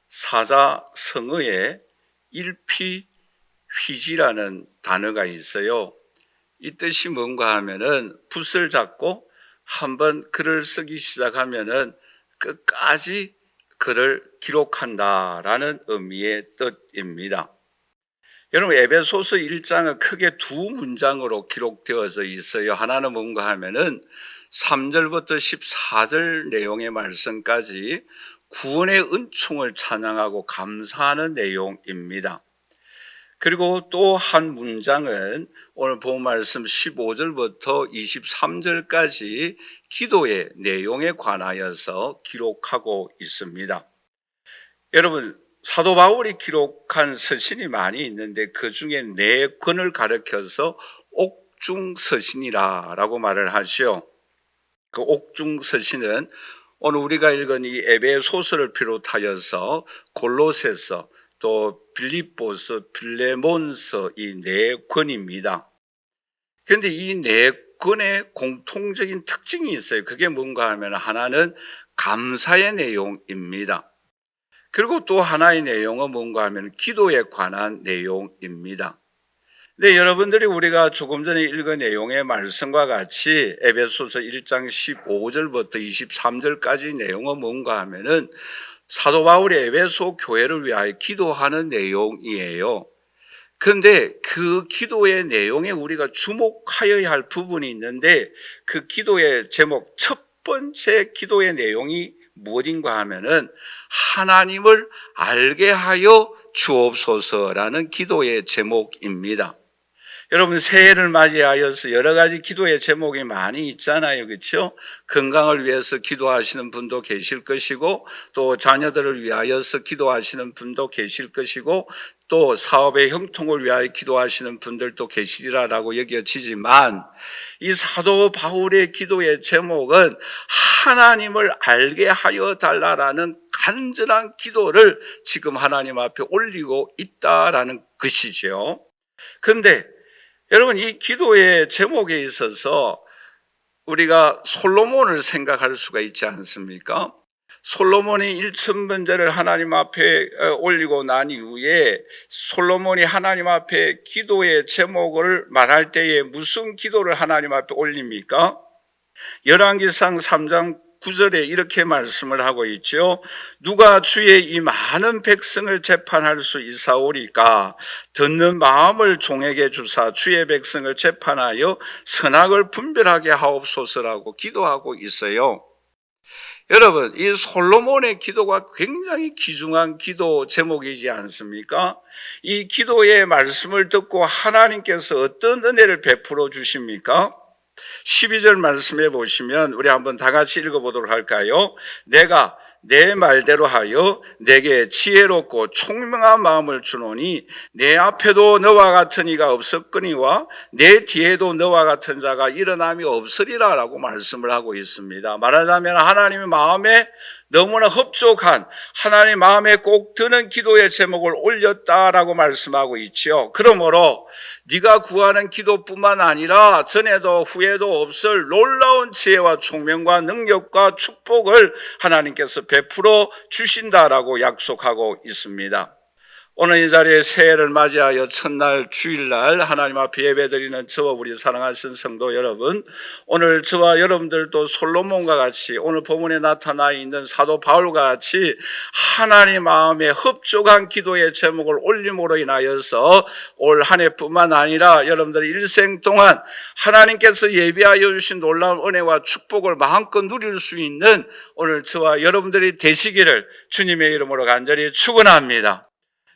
사자성어에 일피휘지라는 단어가 있어요. 이 뜻이 뭔가 하면은 붓을 잡고 한번 글을 쓰기 시작하면은 끝까지 글을 기록한다라는 의미의 뜻입니다. 여러분, 에베소서 1장은 크게 두 문장으로 기록되어져 있어요. 하나는 뭔가 하면은 3절부터 14절 내용의 말씀까지 구원의 은총을 찬양하고 감사하는 내용입니다. 그리고 또 한 문장은 오늘 본 말씀 15절부터 23절까지 기도의 내용에 관하여서 기록하고 있습니다. 여러분, 사도 바울이 기록한 서신이 많이 있는데 그 중에 4권을 가리켜서 옥중서신이라고 말을 하죠. 그 옥중서신은 오늘 우리가 읽은 이 에베소서를 비롯하여서 골로새서, 또 빌립보서, 빌레몬서 이 4권입니다. 그런데 이 4권의 공통적인 특징이 있어요. 그게 뭔가 하면 하나는 감사의 내용입니다. 그리고 또 하나의 내용은 뭔가 하면 기도에 관한 내용입니다. 네, 여러분들이 우리가 조금 전에 읽은 내용의 말씀과 같이 에베소서 1장 15절부터 23절까지 내용은 뭔가 하면은 사도 바울이 에베소 교회를 위하여 기도하는 내용이에요. 그런데 그 기도의 내용에 우리가 주목하여야 할 부분이 있는데 그 기도의 제목, 첫 번째 기도의 내용이 무엇인가 하면은 하나님을 알게 하여 주옵소서라는 기도의 제목입니다. 여러분, 새해를 맞이하여서 여러 가지 기도의 제목이 많이 있잖아요. 그렇죠? 건강을 위해서 기도하시는 분도 계실 것이고, 또 자녀들을 위하여서 기도하시는 분도 계실 것이고, 또 사업의 형통을 위하여 기도하시는 분들도 계시리라고 여겨지지만, 이 사도 바울의 기도의 제목은 하나님을 알게 하여 달라라는 간절한 기도를 지금 하나님 앞에 올리고 있다라는 것이죠. 그런데 여러분, 이 기도의 제목에 있어서 우리가 솔로몬을 생각할 수가 있지 않습니까? 솔로몬이 1000번제를 하나님 앞에 올리고 난 이후에 솔로몬이 하나님 앞에 기도의 제목을 말할 때에 무슨 기도를 하나님 앞에 올립니까? 열왕기상 3장 9절에 이렇게 말씀을 하고 있죠. 누가 주의 이 많은 백성을 재판할 수 있사오리까? 듣는 마음을 종에게 주사 주의 백성을 재판하여 선악을 분별하게 하옵소서라고 기도하고 있어요. 여러분, 이 솔로몬의 기도가 굉장히 귀중한 기도 제목이지 않습니까? 이 기도의 말씀을 듣고 하나님께서 어떤 은혜를 베풀어 주십니까? 12절 말씀해 보시면 우리 한번 다 같이 읽어보도록 할까요? 내가 내 말대로 하여 내게 지혜롭고 총명한 마음을 주노니 내 앞에도 너와 같은 이가 없었거니와 내 뒤에도 너와 같은 자가 일어남이 없으리라 라고 말씀을 하고 있습니다. 말하자면 하나님의 마음에 너무나 흡족한, 하나님 마음에 꼭 드는 기도의 제목을 올렸다라고 말씀하고 있죠. 그러므로 네가 구하는 기도뿐만 아니라 전에도 후에도 없을 놀라운 지혜와 총명과 능력과 축복을 하나님께서 베풀어 주신다라고 약속하고 있습니다. 오늘 이 자리에 새해를 맞이하여 첫날 주일날 하나님 앞에 예배드리는 저와 우리 사랑하신 성도 여러분, 오늘 저와 여러분들도 솔로몬과 같이 오늘 본문에 나타나 있는 사도 바울과 같이 하나님 마음에 흡족한 기도의 제목을 올림으로 인하여서 올 한 해뿐만 아니라 여러분들의 일생 동안 하나님께서 예비하여 주신 놀라운 은혜와 축복을 마음껏 누릴 수 있는 오늘 저와 여러분들이 되시기를 주님의 이름으로 간절히 축원합니다.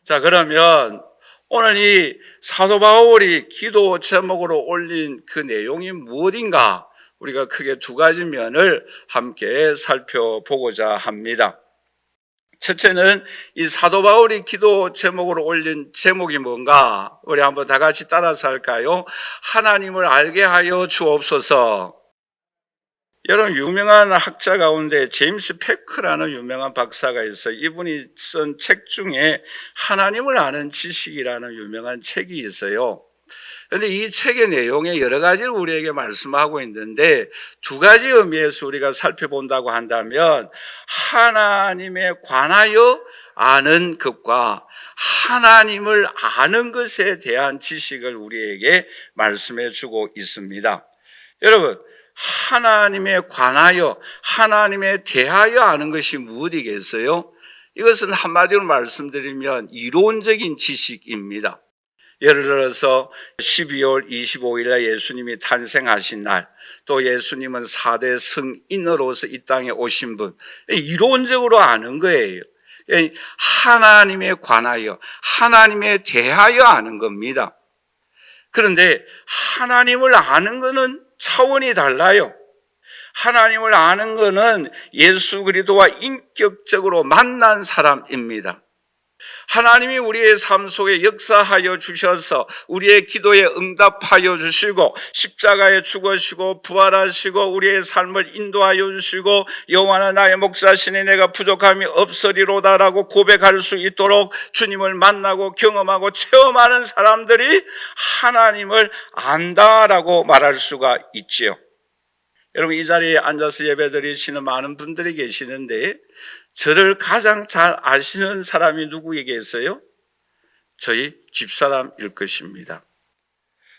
자, 그러면 오늘 이 사도 바울이 기도 제목으로 올린 그 내용이 무엇인가? 우리가 크게 두 가지 면을 함께 살펴보고자 합니다. 첫째는 이 사도 바울이 기도 제목으로 올린 제목이 뭔가? 우리 한번 다 같이 따라서 할까요? 하나님을 알게 하여 주옵소서. 여러분, 유명한 학자 가운데 제임스 패크라는 유명한 박사가 있어요. 이분이 쓴 책 중에 하나님을 아는 지식이라는 유명한 책이 있어요. 그런데 이 책의 내용에 여러 가지를 우리에게 말씀하고 있는데 두 가지 의미에서 우리가 살펴본다고 한다면 하나님에 관하여 아는 것과 하나님을 아는 것에 대한 지식을 우리에게 말씀해 주고 있습니다. 여러분, 하나님에 관하여, 하나님에 대하여 아는 것이 무엇이겠어요? 이것은 한마디로 말씀드리면 이론적인 지식입니다. 예를 들어서 12월 25일에 예수님이 탄생하신 날, 또 예수님은 4대 성인으로서 이 땅에 오신 분, 이론적으로 아는 거예요. 하나님에 관하여, 하나님에 대하여 아는 겁니다. 그런데 하나님을 아는 것은 차원이 달라요. 하나님을 아는 것은 예수 그리스도와 인격적으로 만난 사람입니다. 하나님이 우리의 삶 속에 역사하여 주셔서 우리의 기도에 응답하여 주시고 십자가에 죽으시고 부활하시고 우리의 삶을 인도하여 주시고 여호와는 나의 목자시니 내가 부족함이 없으리로다라고 고백할 수 있도록 주님을 만나고 경험하고 체험하는 사람들이 하나님을 안다라고 말할 수가 있지요. 여러분, 이 자리에 앉아서 예배드리시는 많은 분들이 계시는데 저를 가장 잘 아시는 사람이 누구에게있어요? 저희 집사람일 것입니다.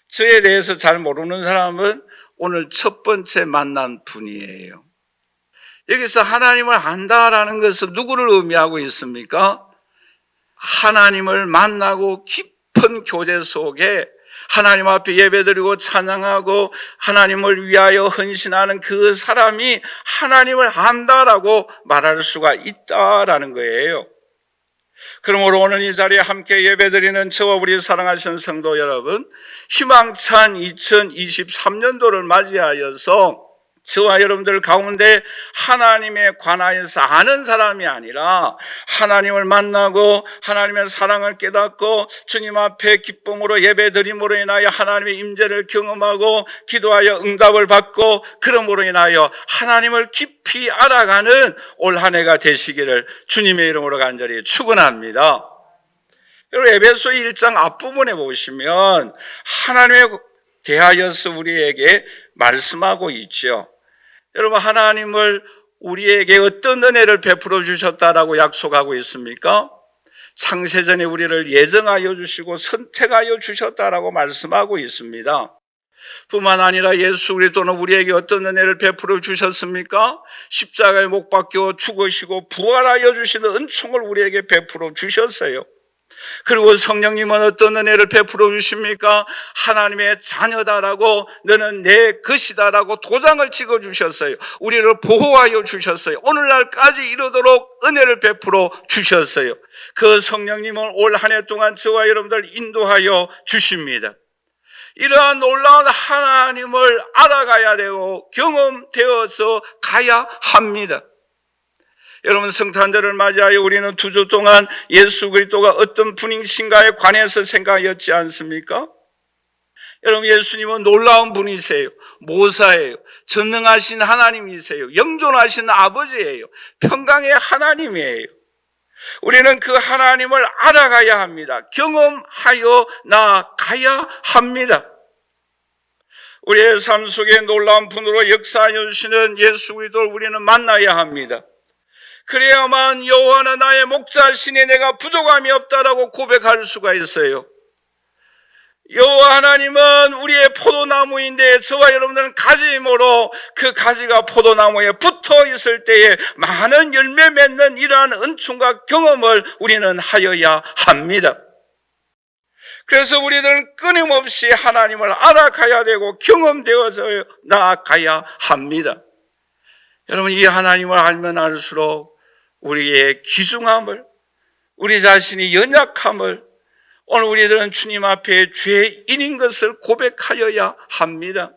저에 대해서 잘 모르는 사람은 오늘 첫 번째 만난 분이에요. 여기서 하나님을 안다라는 것은 누구를 의미하고 있습니까? 하나님을 만나고 깊은 교제 속에 하나님 앞에 예배드리고 찬양하고 하나님을 위하여 헌신하는 그 사람이 하나님을 안다라고 말할 수가 있다라는 거예요. 그러므로 오늘 이 자리에 함께 예배드리는 저와 우리 사랑하시는 성도 여러분, 희망찬 2023년도를 맞이하여서 저와 여러분들 가운데 하나님에 관하여서 아는 사람이 아니라 하나님을 만나고 하나님의 사랑을 깨닫고 주님 앞에 기쁨으로 예배드림으로 인하여 하나님의 임재를 경험하고 기도하여 응답을 받고 그러므로 인하여 하나님을 깊이 알아가는 올 한 해가 되시기를 주님의 이름으로 간절히 축원합니다. 여러분, 에베소 1장 앞부분에 보시면 하나님에 대하여서 우리에게 말씀하고 있죠. 여러분, 하나님을 우리에게 어떤 은혜를 베풀어 주셨다라고 약속하고 있습니까? 창세전에 우리를 예정하여 주시고 선택하여 주셨다라고 말씀하고 있습니다. 뿐만 아니라 예수 그리스도는 우리에게 어떤 은혜를 베풀어 주셨습니까? 십자가에 못 박혀 죽으시고 부활하여 주시는 은총을 우리에게 베풀어 주셨어요. 그리고 성령님은 어떤 은혜를 베풀어 주십니까? 하나님의 자녀다라고, 너는 내 것이다라고 도장을 찍어 주셨어요. 우리를 보호하여 주셨어요. 오늘날까지 이르도록 은혜를 베풀어 주셨어요. 그 성령님은 올 한 해 동안 저와 여러분들 인도하여 주십니다. 이러한 놀라운 하나님을 알아가야 되고 경험되어서 가야 합니다. 여러분, 성탄절을 맞이하여 우리는 2주 동안 예수 그리스도가 어떤 분이신가에 관해서 생각하였지 않습니까? 여러분, 예수님은 놀라운 분이세요. 모사예요. 전능하신 하나님이세요. 영존하신 아버지예요. 평강의 하나님이에요. 우리는 그 하나님을 알아가야 합니다. 경험하여 나아가야 합니다. 우리의 삶 속에 놀라운 분으로 역사하여 주시는 예수 그리스도를 우리는 만나야 합니다. 그래야만 여호와는 나의 목자시니 내가 부족함이 없다라고 고백할 수가 있어요. 여호와 하나님은 우리의 포도나무인데 저와 여러분들은 가지이므로 그 가지가 포도나무에 붙어 있을 때에 많은 열매 맺는 이러한 은총과 경험을 우리는 하여야 합니다. 그래서 우리들은 끊임없이 하나님을 알아가야 되고 경험되어서 나아가야 합니다. 여러분, 이 하나님을 알면 알수록 우리의 귀중함을, 우리 자신이 연약함을, 오늘 우리들은 주님 앞에 죄인인 것을 고백하여야 합니다.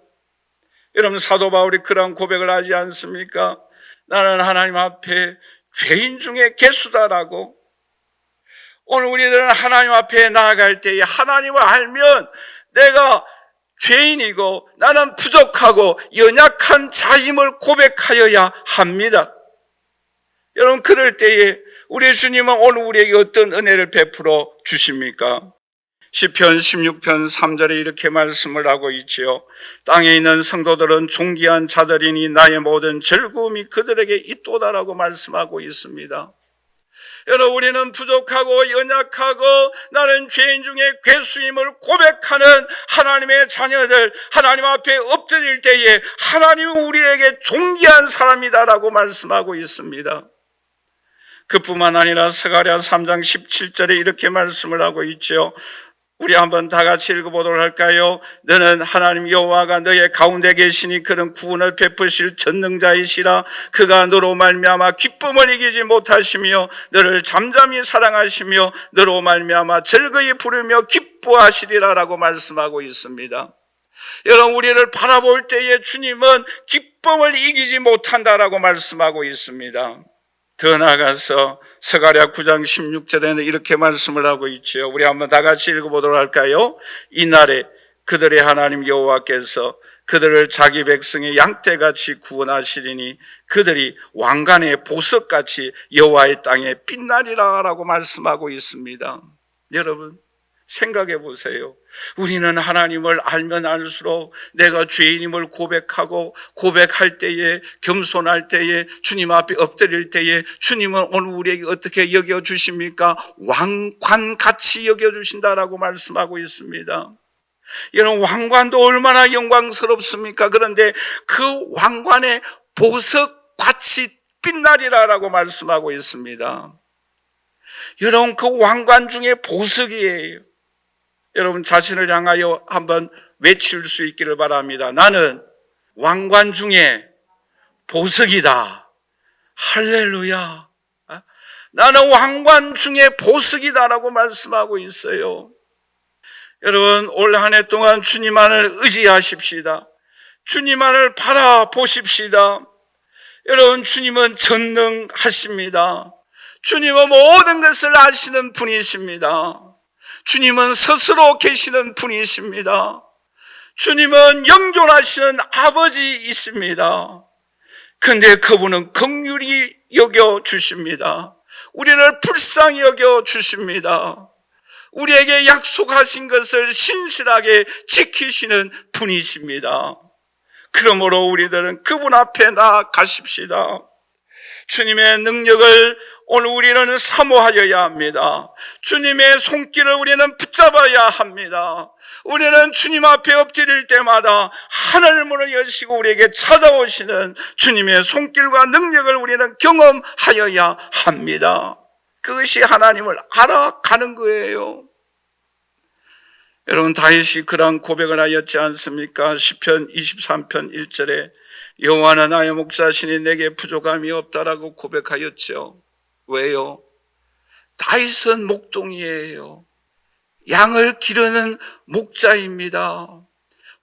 여러분, 사도 바울이 그런 고백을 하지 않습니까? 나는 하나님 앞에 죄인 중에 괴수다라고. 오늘 우리들은 하나님 앞에 나아갈 때에 하나님을 알면 내가 죄인이고 나는 부족하고 연약한 자임을 고백하여야 합니다. 여러분, 그럴 때에 우리 주님은 오늘 우리에게 어떤 은혜를 베풀어 주십니까? 시편 16편 3절에 이렇게 말씀을 하고 있지요. 땅에 있는 성도들은 존귀한 자들이니 나의 모든 즐거움이 그들에게 있도다라고 말씀하고 있습니다. 여러분, 우리는 부족하고 연약하고 나는 죄인 중에 괴수임을 고백하는 하나님의 자녀들, 하나님 앞에 엎드릴 때에 하나님은 우리에게 존귀한 사람이다라고 말씀하고 있습니다. 그뿐만 아니라 스가랴 3장 17절에 이렇게 말씀을 하고 있죠. 우리 한번 다 같이 읽어보도록 할까요? 너는 하나님 여호와가 너의 가운데 계시니 그는 구원을 베푸실 전능자이시라. 그가 너로 말미암아 기쁨을 이기지 못하시며 너를 잠잠히 사랑하시며 너로 말미암아 즐거이 부르며 기뻐하시리라 라고 말씀하고 있습니다. 여러분, 우리를 바라볼 때에 주님은 기쁨을 이기지 못한다라고 말씀하고 있습니다. 더 나아가서 스가랴 9장 16절에는 이렇게 말씀을 하고 있죠. 우리 한번 다 같이 읽어보도록 할까요? 이날에 그들의 하나님 여호와께서 그들을 자기 백성의 양떼같이 구원하시리니 그들이 왕관의 보석같이 여호와의 땅에 빛나리라 라고 말씀하고 있습니다. 여러분, 생각해 보세요. 우리는 하나님을 알면 알수록 내가 죄인임을 고백하고 고백할 때에, 겸손할 때에, 주님 앞에 엎드릴 때에 주님은 오늘 우리에게 어떻게 여겨주십니까? 왕관같이 여겨주신다라고 말씀하고 있습니다. 이런 왕관도 얼마나 영광스럽습니까? 그런데 그 왕관의 보석같이 빛나리라라고 말씀하고 있습니다. 여러분, 그 왕관 중에 보석이에요. 여러분, 자신을 향하여 한번 외칠 수 있기를 바랍니다. 나는 왕관 중에 보석이다. 할렐루야. 나는 왕관 중에 보석이다라고 말씀하고 있어요. 여러분, 올 한 해 동안 주님만을 의지하십시다. 주님만을 바라보십시다. 여러분, 주님은 전능하십니다. 주님은 모든 것을 아시는 분이십니다. 주님은 스스로 계시는 분이십니다. 주님은 영존하시는 아버지이십니다. 그런데 그분은 긍휼히 여겨주십니다. 우리를 불쌍히 여겨주십니다. 우리에게 약속하신 것을 신실하게 지키시는 분이십니다. 그러므로 우리들은 그분 앞에 나아가십시다. 주님의 능력을 오늘 우리는 사모하여야 합니다. 주님의 손길을 우리는 붙잡아야 합니다. 우리는 주님 앞에 엎드릴 때마다 하늘 문을 여시고 우리에게 찾아오시는 주님의 손길과 능력을 우리는 경험하여야 합니다. 그것이 하나님을 알아가는 거예요. 여러분, 다윗이 그러한 고백을 하였지 않습니까? 시편 23편 1절에 여호와는 나의 목자시니 내게 부족함이 없다라고 고백하였죠. 왜요? 다윗은 목동이에요. 양을 기르는 목자입니다.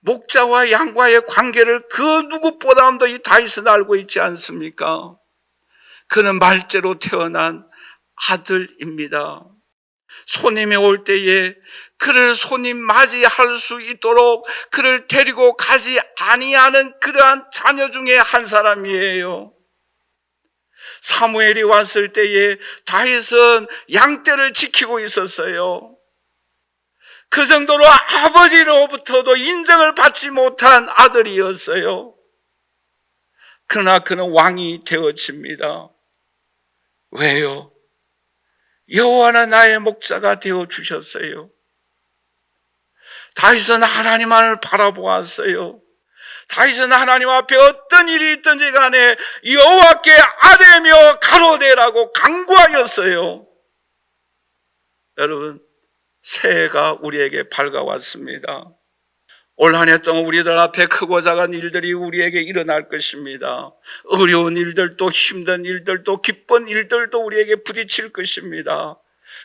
목자와 양과의 관계를 그 누구보다도 이 다윗은 알고 있지 않습니까? 그는 말째로 태어난 아들입니다. 손님이 올 때에 그를 손님 맞이할 수 있도록 그를 데리고 가지 아니하는 그러한 자녀 중에 한 사람이에요. 사무엘이 왔을 때에 다윗은 양떼를 지키고 있었어요. 그 정도로 아버지로부터도 인정을 받지 못한 아들이었어요. 그러나 그는 왕이 되어집니다. 왜요? 여호와는 나의 목자가 되어주셨어요. 다윗은 하나님만을 바라보았어요. 다윗은 하나님 앞에 어떤 일이 있든지 간에 여호와께 아뢰며 가로대라고 간구하였어요. 여러분, 새해가 우리에게 밝아왔습니다. 올 한 해 동안 우리들 앞에 크고 작은 일들이 우리에게 일어날 것입니다. 어려운 일들도 힘든 일들도 기쁜 일들도 우리에게 부딪힐 것입니다.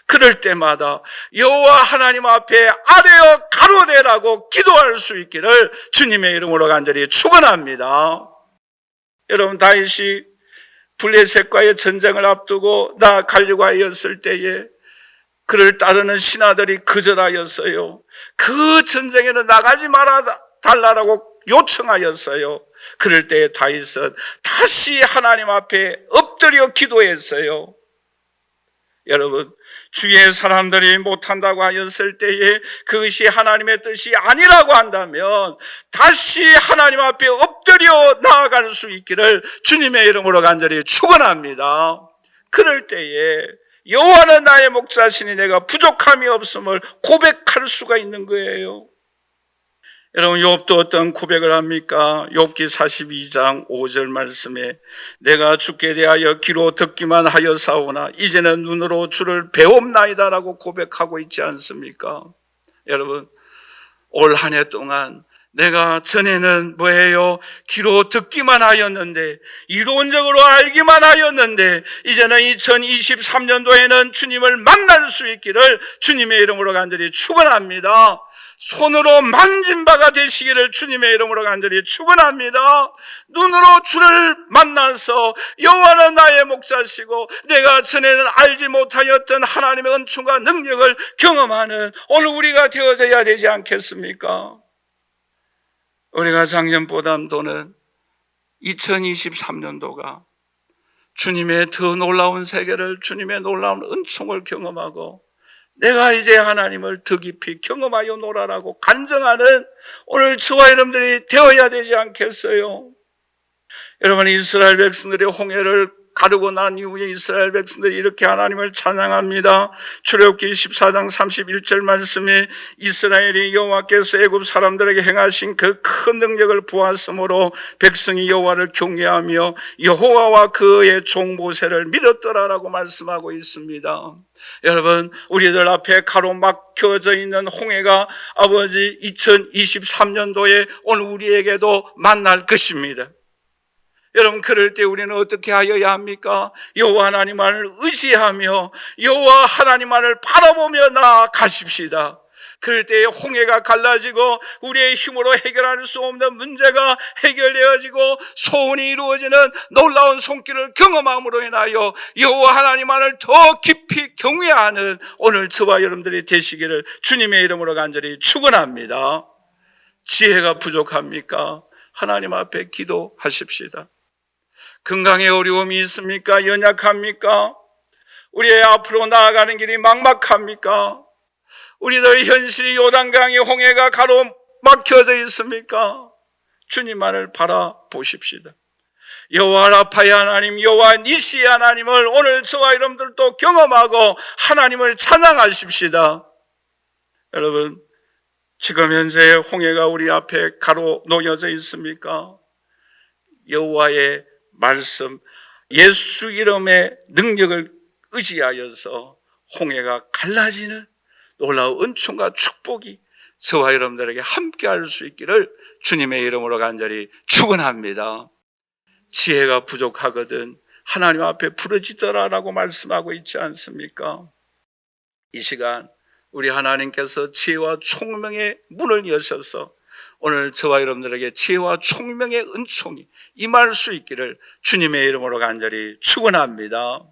그럴 때마다 여호와 하나님 앞에 아뢰어 가로대라고 기도할 수 있기를 주님의 이름으로 간절히 축원합니다. 여러분, 다윗이 블레셋과의 전쟁을 앞두고 나아가려고 하였을 때에 그를 따르는 신하들이 거절하였어요. 그 전쟁에는 나가지 말아 달라고 요청하였어요. 그럴 때 다윗은 다시 하나님 앞에 엎드려 기도했어요. 여러분, 주위의 사람들이 못한다고 하였을 때에 그것이 하나님의 뜻이 아니라고 한다면 다시 하나님 앞에 엎드려 나아갈 수 있기를 주님의 이름으로 간절히 축원합니다. 그럴 때에 여호와는 나의 목자시니 내가 부족함이 없음을 고백할 수가 있는 거예요. 여러분, 욥도 어떤 고백을 합니까? 욥기 42장 5절 말씀에 내가 주께 대하여 귀로 듣기만 하여사오나 이제는 눈으로 주를 배움나이다라고 고백하고 있지 않습니까? 여러분, 올 한 해 동안 내가 전에는 뭐예요? 귀로 듣기만 하였는데, 이론적으로 알기만 하였는데, 이제는 2023년도에는 주님을 만날 수 있기를 주님의 이름으로 간절히 축원합니다. 손으로 만진 바가 되시기를 주님의 이름으로 간절히 축원합니다. 눈으로 주를 만나서 여호와는 나의 목자시고 내가 전에는 알지 못하였던 하나님의 은총과 능력을 경험하는 오늘 우리가 되어져야 되지 않겠습니까? 우리가 작년보다는 2023년도가 주님의 더 놀라운 세계를, 주님의 놀라운 은총을 경험하고 내가 이제 하나님을 더 깊이 경험하여 놀아라고 간증하는 오늘 저와 여러분들이 되어야 되지 않겠어요? 여러분, 이스라엘 백성들이 홍해를 가르고 난 이후에 이스라엘 백성들이 이렇게 하나님을 찬양합니다. 출애굽기 14장 31절 말씀에 이스라엘이 여호와께서 애굽 사람들에게 행하신 그 큰 능력을 보았으므로 백성이 여호와를 경외하며 여호와와 그의 종 모세를 믿었더라라고 말씀하고 있습니다. 여러분, 우리들 앞에 가로막혀져 있는 홍해가 아버지 2023년도에 오늘 우리에게도 만날 것입니다. 여러분, 그럴 때 우리는 어떻게 하여야 합니까? 여호와 하나님만을 의지하며 여호와 하나님만을 바라보며 나아가십시다. 그럴 때 홍해가 갈라지고 우리의 힘으로 해결할 수 없는 문제가 해결되어지고 소원이 이루어지는 놀라운 손길을 경험함으로 인하여 여호와 하나님만을 더 깊이 경외하는 오늘 저와 여러분들이 되시기를 주님의 이름으로 간절히 축원합니다. 지혜가 부족합니까? 하나님 앞에 기도하십시다. 건강에 어려움이 있습니까? 연약합니까? 우리의 앞으로 나아가는 길이 막막합니까? 우리들 현실이 요단강의 홍해가 가로막혀져 있습니까? 주님만을 바라보십시다. 여호와 라파의 하나님, 여호와 니시의 하나님을 오늘 저와 여러분들도 경험하고 하나님을 찬양하십시다. 여러분, 지금 현재 홍해가 우리 앞에 가로 놓여져 있습니까? 여호와의 말씀, 예수 이름의 능력을 의지하여서 홍해가 갈라지는 놀라운 은총과 축복이 저와 여러분들에게 함께할 수 있기를 주님의 이름으로 간절히 축원합니다. 지혜가 부족하거든 하나님 앞에 부르짖어라라고 말씀하고 있지 않습니까? 이 시간 우리 하나님께서 지혜와 총명의 문을 여셔서 오늘 저와 여러분들에게 지혜와 총명의 은총이 임할 수 있기를 주님의 이름으로 간절히 축원합니다.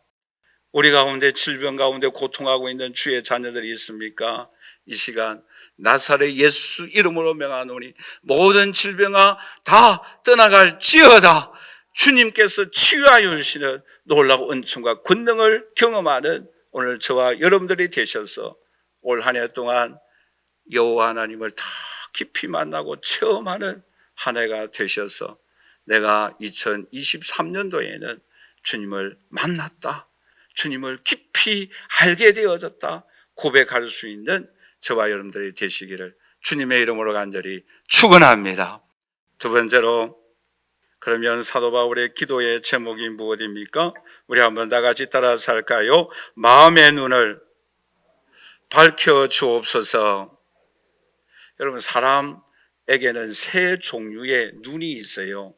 우리 가운데 질병 가운데 고통하고 있는 주의 자녀들이 있습니까? 이 시간 나사렛 예수 이름으로 명하노니 모든 질병아 다 떠나갈지어다. 주님께서 치유하여 주시는 놀라운 은총과 권능을 경험하는 오늘 저와 여러분들이 되셔서 올 한 해 동안 여호와 하나님을 다 깊이 만나고 체험하는 한 해가 되셔서 내가 2023년도에는 주님을 만났다, 주님을 깊이 알게 되어졌다 고백할 수 있는 저와 여러분들이 되시기를 주님의 이름으로 간절히 축원합니다. 두 번째로, 그러면 사도 바울의 기도의 제목이 무엇입니까? 우리 한번 다 같이 따라서 할까요? 마음의 눈을 밝혀 주옵소서. 여러분, 사람에게는 세 종류의 눈이 있어요.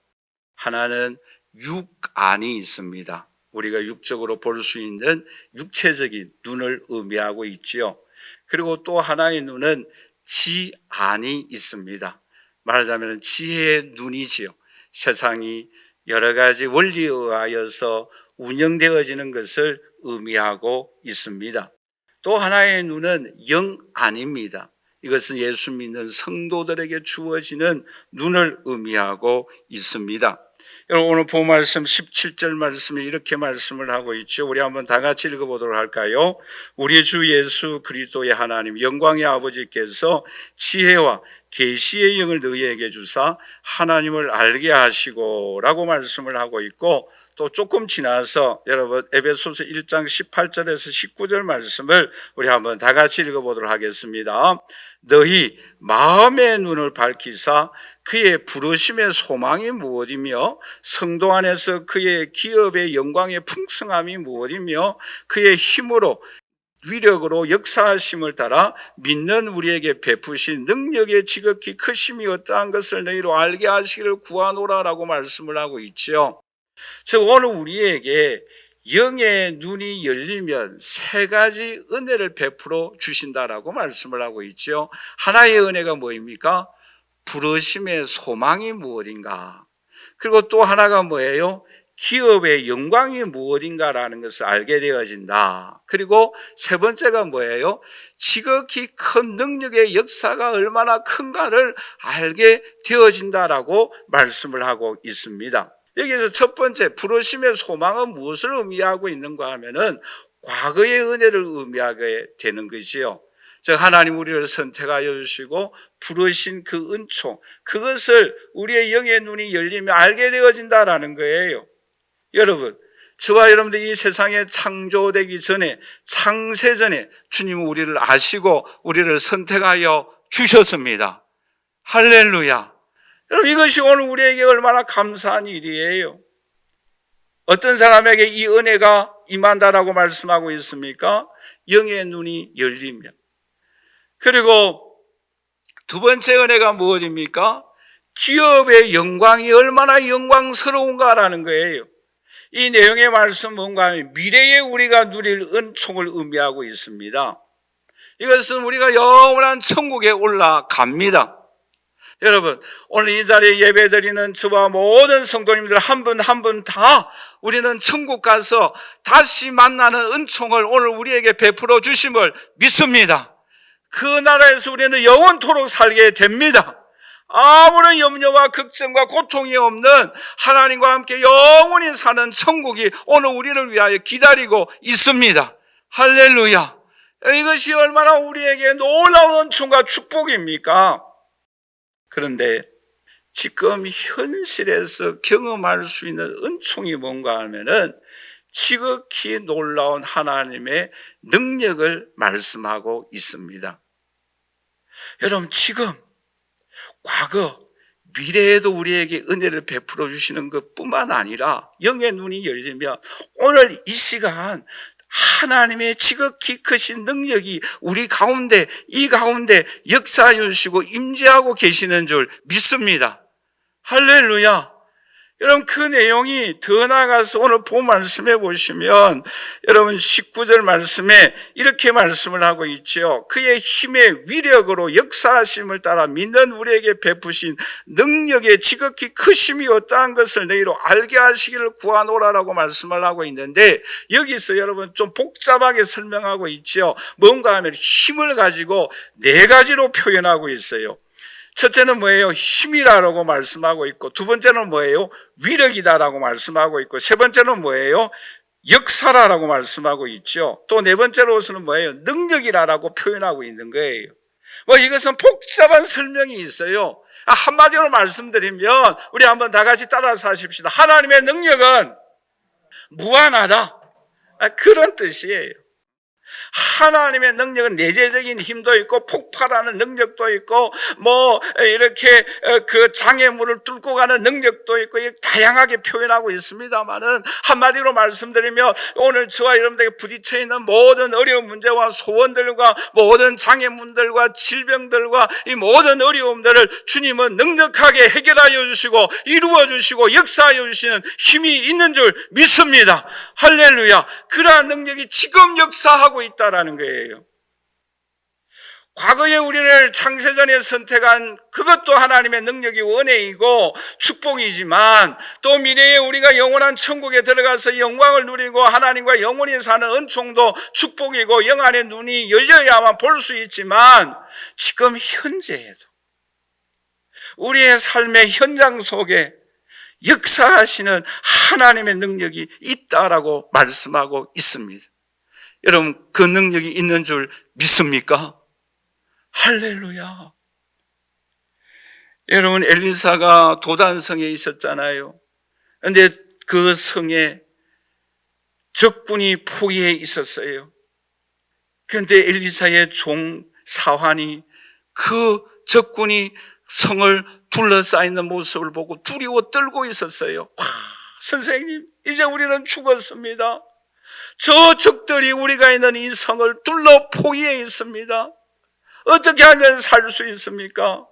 하나는 육안이 있습니다. 우리가 육적으로 볼 수 있는 육체적인 눈을 의미하고 있지요. 그리고 또 하나의 눈은 지안이 있습니다. 말하자면 지혜의 눈이지요. 세상이 여러 가지 원리에 의하여서 운영되어지는 것을 의미하고 있습니다. 또 하나의 눈은 영안입니다. 이것은 예수 믿는 성도들에게 주어지는 눈을 의미하고 있습니다. 여러분, 오늘 본 말씀 17절 말씀에 이렇게 말씀을 하고 있죠. 우리 한번 다 같이 읽어보도록 할까요? 우리 주 예수 그리스도의 하나님 영광의 아버지께서 지혜와 계시의 영을 너희에게 주사 하나님을 알게 하시고 라고 말씀을 하고 있고, 또 조금 지나서 여러분 에베소서 1장 18절에서 19절 말씀을 우리 한번 다 같이 읽어보도록 하겠습니다. 너희 마음의 눈을 밝히사 그의 부르심의 소망이 무엇이며 성도 안에서 그의 기업의 영광의 풍성함이 무엇이며 그의 힘으로 위력으로 역사하심을 따라 믿는 우리에게 베푸신 능력의 지극히 크심이 어떠한 것을 너희로 알게 하시기를 구하노라라고 말씀을 하고 있지요. 즉 오늘 우리에게 영의 눈이 열리면 세 가지 은혜를 베풀어 주신다라고 말씀을 하고 있지요. 하나의 은혜가 뭐입니까? 부르심의 소망이 무엇인가? 그리고 또 하나가 뭐예요? 기업의 영광이 무엇인가라는 것을 알게 되어진다. 그리고 세 번째가 뭐예요? 지극히 큰 능력의 역사가 얼마나 큰가를 알게 되어진다라고 말씀을 하고 있습니다. 여기에서 첫 번째 부르심의 소망은 무엇을 의미하고 있는가 하면은 과거의 은혜를 의미하게 되는 것이요. 즉 하나님 우리를 선택하여 주시고 부르신 그 은총, 그것을 우리의 영의 눈이 열리면 알게 되어진다라는 거예요. 여러분, 저와 여러분들 이 세상에 창조되기 전에, 창세 전에 주님은 우리를 아시고 우리를 선택하여 주셨습니다. 할렐루야. 여러분, 이것이 오늘 우리에게 얼마나 감사한 일이에요. 어떤 사람에게 이 은혜가 임한다라고 말씀하고 있습니까? 영의 눈이 열리면. 그리고 두 번째 은혜가 무엇입니까? 기업의 영광이 얼마나 영광스러운가라는 거예요. 이 내용의 말씀 뭔가 하면 미래에 우리가 누릴 은총을 의미하고 있습니다. 이것은 우리가 영원한 천국에 올라갑니다. 여러분, 오늘 이 자리에 예배드리는 저와 모든 성도님들 한 분 한 분 다 우리는 천국 가서 다시 만나는 은총을 오늘 우리에게 베풀어 주심을 믿습니다. 그 나라에서 우리는 영원토록 살게 됩니다. 아무런 염려와 걱정과 고통이 없는 하나님과 함께 영원히 사는 천국이 오늘 우리를 위하여 기다리고 있습니다. 할렐루야. 이것이 얼마나 우리에게 놀라운 은총과 축복입니까? 그런데 지금 현실에서 경험할 수 있는 은총이 뭔가 하면은 지극히 놀라운 하나님의 능력을 말씀하고 있습니다. 여러분, 지금 과거, 미래에도 우리에게 은혜를 베풀어 주시는 것뿐만 아니라 영의 눈이 열리면 오늘 이 시간 하나님의 지극히 크신 능력이 우리 가운데, 이 가운데 역사해 주시고 임재하고 계시는 줄 믿습니다. 할렐루야. 여러분, 그 내용이 더 나아가서 오늘 본 말씀해 보시면 여러분 19절 말씀에 이렇게 말씀을 하고 있죠. 그의 힘의 위력으로 역사하심을 따라 믿는 우리에게 베푸신 능력의 지극히 크심이 어떠한 것을 너희로 알게 하시기를 구하노라라고 말씀을 하고 있는데, 여기서 여러분 좀 복잡하게 설명하고 있죠. 뭔가 하면 힘을 가지고 네 가지로 표현하고 있어요. 첫째는 뭐예요? 힘이라고 말씀하고 있고, 두 번째는 뭐예요? 위력이다라고 말씀하고 있고, 세 번째는 뭐예요? 역사라고 말씀하고 있죠. 또 네 번째로서는 뭐예요? 능력이라고 표현하고 있는 거예요. 이것은 복잡한 설명이 있어요. 한마디로 말씀드리면 우리 한번 다 같이 따라서 하십시다. 하나님의 능력은 무한하다. 그런 뜻이에요. 하나님의 능력은 내재적인 힘도 있고 폭발하는 능력도 있고 이렇게 그 장애물을 뚫고 가는 능력도 있고 다양하게 표현하고 있습니다만은, 한마디로 말씀드리면 오늘 저와 여러분들에게 부딪혀 있는 모든 어려운 문제와 소원들과 모든 장애물들과 질병들과 이 모든 어려움들을 주님은 넉넉하게 해결하여 주시고 이루어 주시고 역사하여 주시는 힘이 있는 줄 믿습니다. 할렐루야. 그러한 능력이 지금 역사하고 있다라는 거예요. 과거에 우리를 창세전에 선택한 그것도 하나님의 능력이 은혜이고 축복이지만, 또 미래에 우리가 영원한 천국에 들어가서 영광을 누리고 하나님과 영원히 사는 은총도 축복이고 영안의 눈이 열려야만 볼 수 있지만, 지금 현재에도 우리의 삶의 현장 속에 역사하시는 하나님의 능력이 있다라고 말씀하고 있습니다. 여러분, 그 능력이 있는 줄 믿습니까? 할렐루야. 여러분, 엘리사가 도단성에 있었잖아요. 그런데 그 성에 적군이 포위해 있었어요. 그런데 엘리사의 종 사환이 그 적군이 성을 둘러싸여 있는 모습을 보고 두려워 떨고 있었어요. 선생님, 이제 우리는 죽었습니다. 저 적들이 우리가 있는 이 성을 둘러 포위해 있습니다. 어떻게 하면 살 수 있습니까?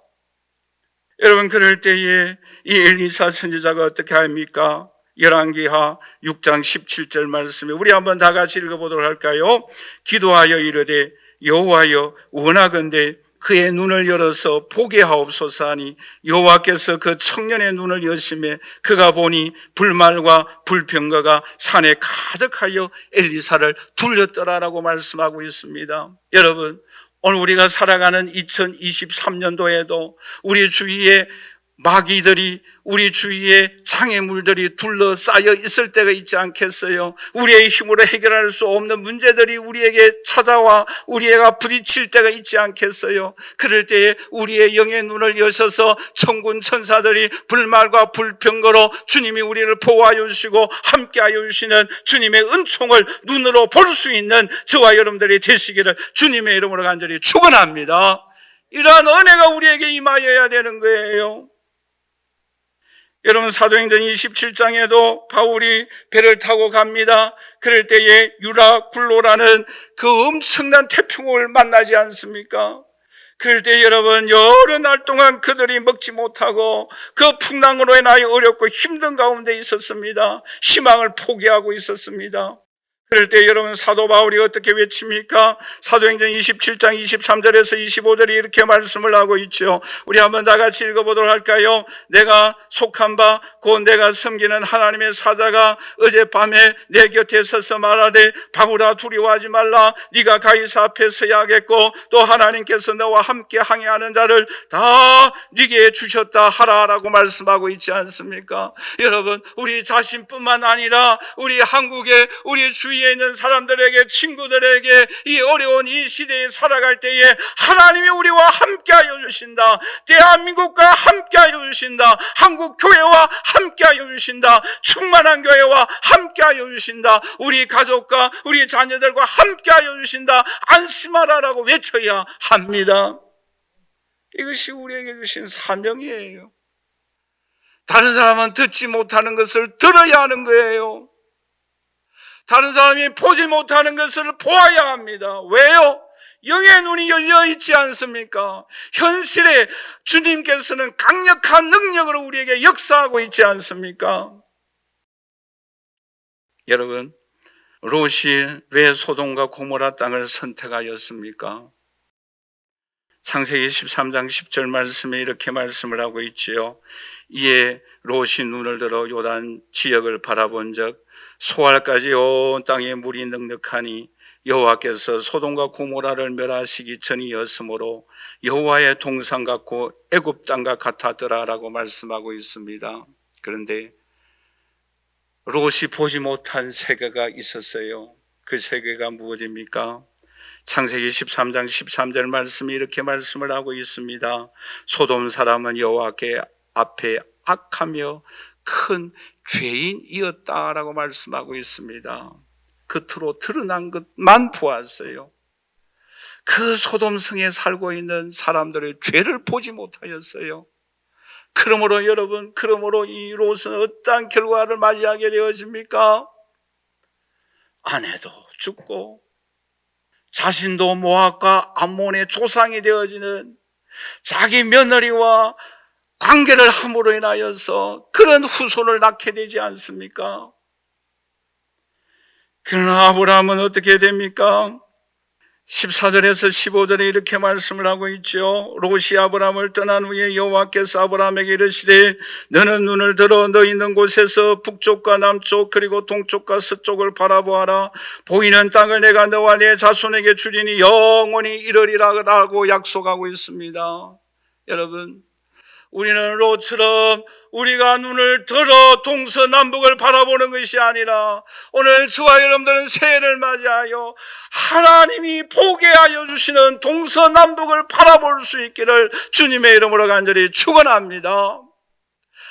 여러분, 그럴 때에 이 엘리사 선지자가 어떻게 합니까? 열왕기하 6장 17절 말씀에 우리 한번 다 같이 읽어보도록 할까요? 기도하여 이르되 여호와여 원하건대 그의 눈을 열어서 보게 하옵소서 하니 여호와께서 그 청년의 눈을 여심해 그가 보니 불말과 불병거가 산에 가득하여 엘리사를 둘렸더라라고 말씀하고 있습니다. 여러분, 오늘 우리가 살아가는 2023년도에도 우리 주위에 마귀들이, 우리 주위에 장애물들이 둘러싸여 있을 때가 있지 않겠어요? 우리의 힘으로 해결할 수 없는 문제들이 우리에게 찾아와 우리가 부딪힐 때가 있지 않겠어요? 그럴 때에 우리의 영의 눈을 여셔서 천군 천사들이 불말과 불병거로 주님이 우리를 보호하여 주시고 함께하여 주시는 주님의 은총을 눈으로 볼 수 있는 저와 여러분들이 되시기를 주님의 이름으로 간절히 축원합니다. 이러한 은혜가 우리에게 임하여야 되는 거예요. 여러분, 사도행전 27장에도 바울이 배를 타고 갑니다. 그럴 때에 유라굴로라는 그 엄청난 태풍을 만나지 않습니까? 그럴 때 여러분, 여러 날 동안 그들이 먹지 못하고 그 풍랑으로 인하여 어렵고 힘든 가운데 있었습니다. 희망을 포기하고 있었습니다. 그럴 때 여러분, 사도 바울이 어떻게 외칩니까? 사도행전 27장 23절에서 25절이 이렇게 말씀을 하고 있죠. 우리 한번 다 같이 읽어보도록 할까요? 내가 속한 바 곧 내가 섬기는 하나님의 사자가 어젯밤에 내 곁에 서서 말하되 바울아 두려워하지 말라. 네가 가이사 앞에 서야 하겠고 또 하나님께서 너와 함께 항해하는 자를 다 네게 주셨다 하라라고 말씀하고 있지 않습니까? 여러분, 우리 자신뿐만 아니라 우리 한국의 우리 주위에 있는 사람들에게, 친구들에게 이 어려운 이 시대에 살아갈 때에 하나님이 우리와 함께하여 주신다. 대한민국과 함께하여 주신다. 한국 교회와 함께하여 주신다. 충만한 교회와 함께하여 주신다. 우리 가족과 우리 자녀들과 함께하여 주신다. 안심하라라고 외쳐야 합니다. 이것이 우리에게 주신 사명이에요. 다른 사람은 듣지 못하는 것을 들어야 하는 거예요. 다른 사람이 보지 못하는 것을 보아야 합니다. 왜요? 영의 눈이 열려 있지 않습니까? 현실에 주님께서는 강력한 능력으로 우리에게 역사하고 있지 않습니까? 여러분, 롯이 왜 소돔과 고모라 땅을 선택하였습니까? 창세기 13장 10절 말씀에 이렇게 말씀을 하고 있지요. 이에 롯이 눈을 들어 요단 지역을 바라본 적 소알까지 온 땅에 물이 넉넉하니 여호와께서 소돔과 고모라를 멸하시기 전이었으므로 여호와의 동산 같고 애굽 땅과 같았더라라고 말씀하고 있습니다. 그런데 롯이 보지 못한 세계가 있었어요. 그 세계가 무엇입니까? 창세기 13장 13절 말씀이 이렇게 말씀을 하고 있습니다. 소돔 사람은 여호와께 앞에 악하며 큰 죄인이었다라고 말씀하고 있습니다. 겉으로 드러난 것만 보았어요. 그 소돔성에 살고 있는 사람들의 죄를 보지 못하였어요. 그러므로 여러분, 이 롯은 어떠한 결과를 맞이하게 되어집니까? 아내도 죽고 자신도 모압과 암몬의 조상이 되어지는 자기 며느리와 관계를 함으로 인하여서 그런 후손을 낳게 되지 않습니까? 그러나 아브라함은 어떻게 됩니까? 14절에서 15절에 이렇게 말씀을 하고 있죠. 롯이 아브라함을 떠난 후에 여호와께서 아브라함에게 이르시되 너는 눈을 들어 너 있는 곳에서 북쪽과 남쪽 그리고 동쪽과 서쪽을 바라보아라. 보이는 땅을 내가 너와 내 자손에게 주리니 영원히 이르리라고 약속하고 있습니다. 여러분, 우리는 롯처럼 우리가 눈을 들어 동서남북을 바라보는 것이 아니라 오늘 저와 여러분들은 새해를 맞이하여 하나님이 보게 하여 주시는 동서남북을 바라볼 수 있기를 주님의 이름으로 간절히 축원합니다.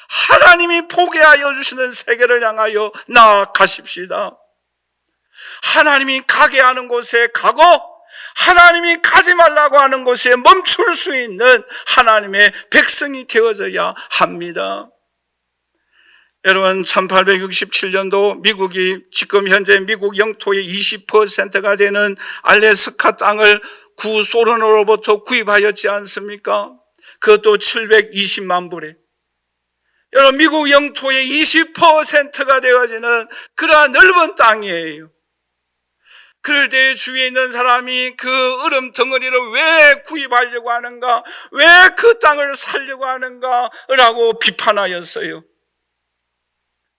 하나님이 보게 하여 주시는 세계를 향하여 나아가십시다. 하나님이 가게 하는 곳에 가고 하나님이 가지 말라고 하는 곳에 멈출 수 있는 하나님의 백성이 되어져야 합니다. 여러분, 1867년도 미국이 지금 현재 미국 영토의 20%가 되는 알래스카 땅을 구소련으로부터 구입하였지 않습니까? 그것도 720만 불에. 여러분, 미국 영토의 20%가 되어지는 그러한 넓은 땅이에요. 그럴 때 주위에 있는 사람이 그 얼음 덩어리를 왜 구입하려고 하는가, 왜 그 땅을 살려고 하는가 라고 비판하였어요.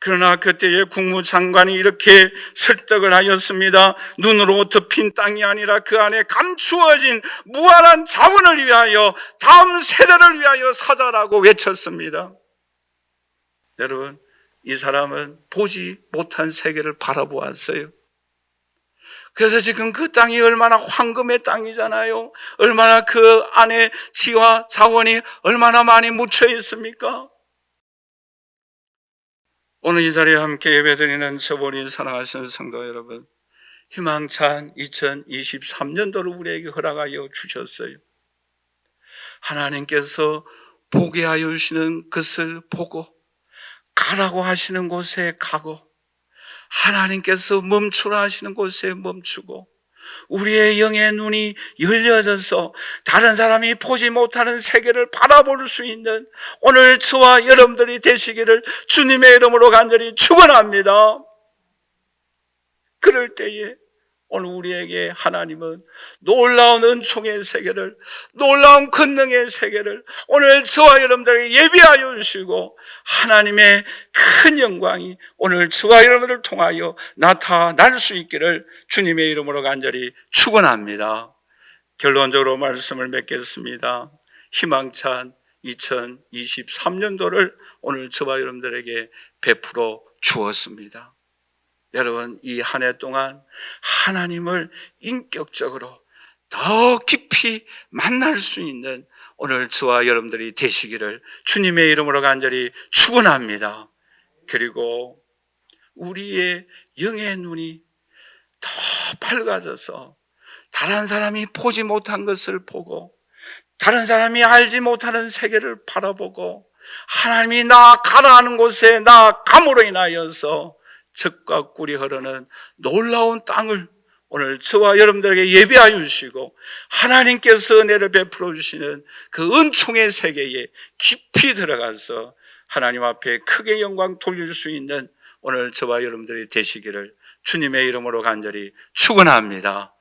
그러나 그때의 국무장관이 이렇게 설득을 하였습니다. 눈으로 덮인 땅이 아니라 그 안에 감추어진 무한한 자원을 위하여, 다음 세대를 위하여 사자라고 외쳤습니다. 여러분, 이 사람은 보지 못한 세계를 바라보았어요. 그래서 지금 그 땅이 얼마나 황금의 땅이잖아요. 얼마나 그 안에 지와 자원이 얼마나 많이 묻혀 있습니까? 오늘 이 자리에 함께 예배드리는 저보니 사랑하시는 성도 여러분, 희망찬 2023년도를 우리에게 허락하여 주셨어요. 하나님께서 보게 하여 주시는 것을 보고, 가라고 하시는 곳에 가고, 하나님께서 멈추라 하시는 곳에 멈추고, 우리의 영의 눈이 열려져서 다른 사람이 보지 못하는 세계를 바라볼 수 있는 오늘 저와 여러분들이 되시기를 주님의 이름으로 간절히 축원합니다. 그럴 때에 오늘 우리에게 하나님은 놀라운 은총의 세계를, 놀라운 권능의 세계를 오늘 저와 여러분들에게 예비하여 주시고, 하나님의 큰 영광이 오늘 저와 여러분들을 통하여 나타날 수 있기를 주님의 이름으로 간절히 축원합니다. 결론적으로 말씀을 맺겠습니다. 희망찬 2023년도를 오늘 저와 여러분들에게 베풀어 주었습니다. 여러분, 이 한 해 동안 하나님을 인격적으로 더 깊이 만날 수 있는 오늘 저와 여러분들이 되시기를 주님의 이름으로 간절히 축원합니다. 그리고 우리의 영의 눈이 더 밝아져서 다른 사람이 보지 못한 것을 보고, 다른 사람이 알지 못하는 세계를 바라보고, 하나님이 나아가라 하는 곳에 나아감으로 인하여서 젖과 꿀이 흐르는 놀라운 땅을 오늘 저와 여러분들에게 예비하여 주시고, 하나님께서 은혜를 베풀어 주시는 그 은총의 세계에 깊이 들어가서 하나님 앞에 크게 영광 돌릴 수 있는 오늘 저와 여러분들이 되시기를 주님의 이름으로 간절히 축원합니다.